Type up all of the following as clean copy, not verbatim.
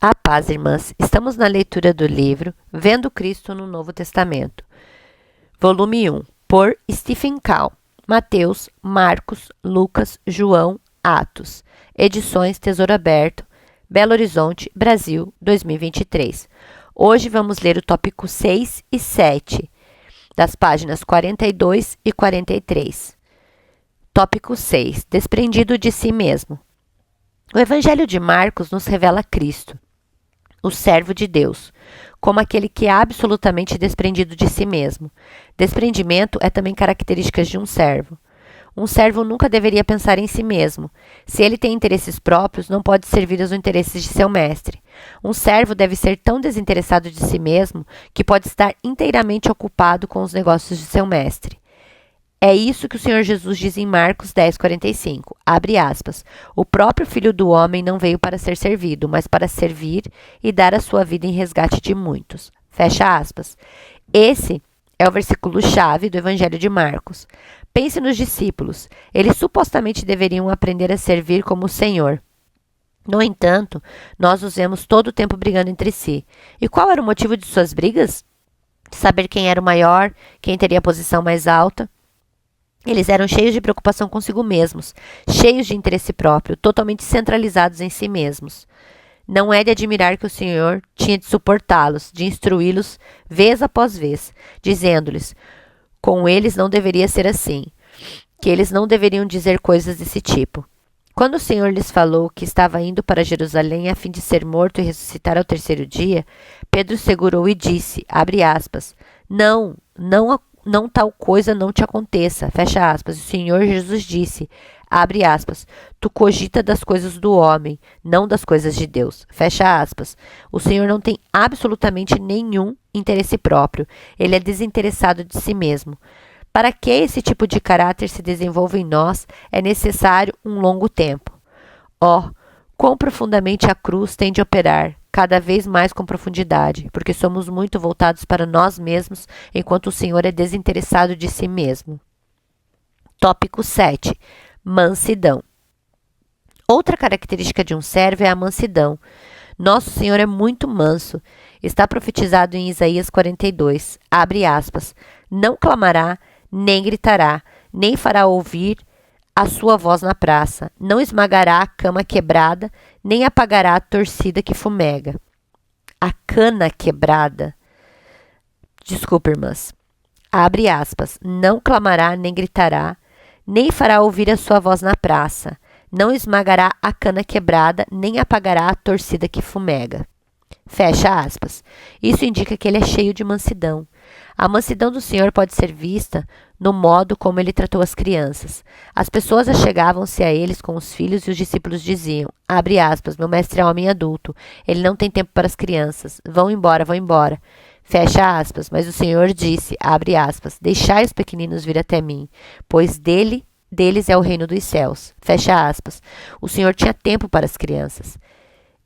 A paz, irmãs. Estamos na leitura do livro Vendo Cristo no Novo Testamento, volume 1, por Stephen Kahl, Mateus, Marcos, Lucas, João, Atos, edições Tesouro Aberto, Belo Horizonte, Brasil, 2023. Hoje vamos ler o tópico 6 e 7, das páginas 42 e 43. Tópico 6. Desprendido de si mesmo. O Evangelho de Marcos nos revela Cristo, o servo de Deus, como aquele que é absolutamente desprendido de si mesmo. Desprendimento é também característica de um servo. Um servo nunca deveria pensar em si mesmo. Se ele tem interesses próprios, não pode servir aos interesses de seu mestre. Um servo deve ser tão desinteressado de si mesmo que pode estar inteiramente ocupado com os negócios de seu mestre. É isso que o Senhor Jesus diz em Marcos 10:45, abre aspas, o próprio Filho do Homem não veio para ser servido, mas para servir e dar a sua vida em resgate de muitos, fecha aspas. Esse é o versículo-chave do Evangelho de Marcos. Pense nos discípulos, eles supostamente deveriam aprender a servir como o Senhor. No entanto, nós os vemos todo o tempo brigando entre si. E qual era o motivo de suas brigas? Saber quem era o maior, quem teria a posição mais alta. Eles eram cheios de preocupação consigo mesmos, cheios de interesse próprio, totalmente centralizados em si mesmos. Não é de admirar que o Senhor tinha de suportá-los, de instruí-los vez após vez, dizendo-lhes, com eles não deveria ser assim, que eles não deveriam dizer coisas desse tipo. Quando o Senhor lhes falou que estava indo para Jerusalém a fim de ser morto e ressuscitar ao terceiro dia, Pedro segurou e disse, abre aspas, não tal coisa não te aconteça, fecha aspas. O Senhor Jesus disse, abre aspas, tu cogita das coisas do homem, não das coisas de Deus, fecha aspas. O Senhor não tem absolutamente nenhum interesse próprio, ele é desinteressado de si mesmo. Para que esse tipo de caráter se desenvolva em nós, é necessário um longo tempo. Quão profundamente a cruz tem de operar, cada vez mais com profundidade, porque somos muito voltados para nós mesmos, enquanto o Senhor é desinteressado de si mesmo. Tópico 7. Mansidão. Outra característica de um servo é a mansidão. Nosso Senhor é muito manso. Está profetizado em Isaías 42. Abre aspas. Não clamará, nem gritará, nem fará ouvir a sua voz na praça, não esmagará a cama quebrada, nem apagará a torcida que fumega. A cana quebrada. Desculpa, irmãs. Abre aspas. Não clamará, nem gritará, nem fará ouvir a sua voz na praça, não esmagará a cana quebrada, nem apagará a torcida que fumega. Fecha aspas. Isso indica que ele é cheio de mansidão. A mansidão do Senhor pode ser vista no modo como ele tratou as crianças. As pessoas achegavam-se a eles com os filhos e os discípulos diziam, abre aspas, meu mestre é homem adulto, ele não tem tempo para as crianças, vão embora, fecha aspas, mas o Senhor disse, abre aspas, deixai os pequeninos vir até mim, pois deles é o reino dos céus, fecha aspas. O Senhor tinha tempo para as crianças.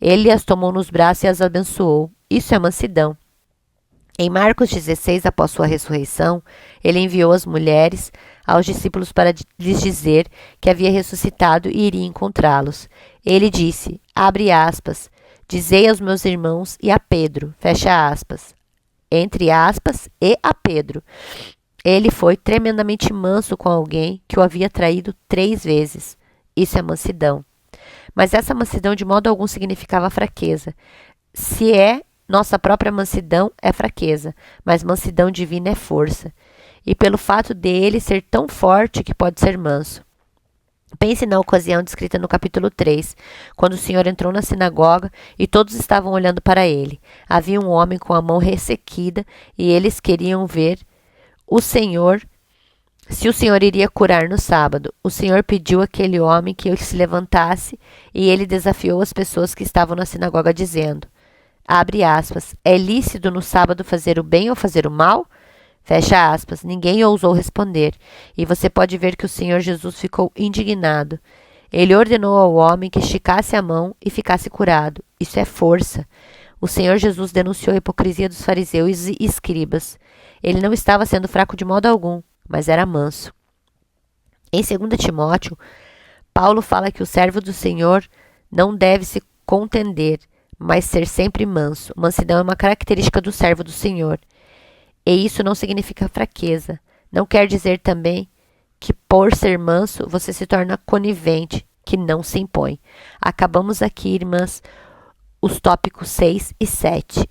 Ele as tomou nos braços e as abençoou. Isso é mansidão. Em Marcos 16, após sua ressurreição, ele enviou as mulheres aos discípulos para lhes dizer que havia ressuscitado e iria encontrá-los. Ele disse, abre aspas, dizei aos meus irmãos e a Pedro, fecha aspas, entre aspas, e a Pedro. Ele foi tremendamente manso com alguém que o havia traído 3 vezes. Isso é mansidão. Mas essa mansidão de modo algum significava fraqueza. Se é nossa própria mansidão é fraqueza, mas mansidão divina é força. E pelo fato dele ser tão forte que pode ser manso. Pense na ocasião descrita no capítulo 3, quando o Senhor entrou na sinagoga e todos estavam olhando para ele. Havia um homem com a mão ressequida e eles queriam ver se o Senhor iria curar no sábado. O Senhor pediu àquele homem que ele se levantasse e ele desafiou as pessoas que estavam na sinagoga dizendo, abre aspas, é lícito no sábado fazer o bem ou fazer o mal? Fecha aspas, ninguém ousou responder, e você pode ver que o Senhor Jesus ficou indignado. Ele ordenou ao homem que esticasse a mão e ficasse curado. Isso é força. O Senhor Jesus denunciou a hipocrisia dos fariseus e escribas. Ele não estava sendo fraco de modo algum, mas era manso. Em 2 Timóteo, Paulo fala que o servo do Senhor não deve se contender, mas ser sempre manso. Mansidão é uma característica do servo do Senhor. E isso não significa fraqueza. Não quer dizer também que por ser manso você se torna conivente, que não se impõe. Acabamos aqui, irmãs, os tópicos 6 e 7.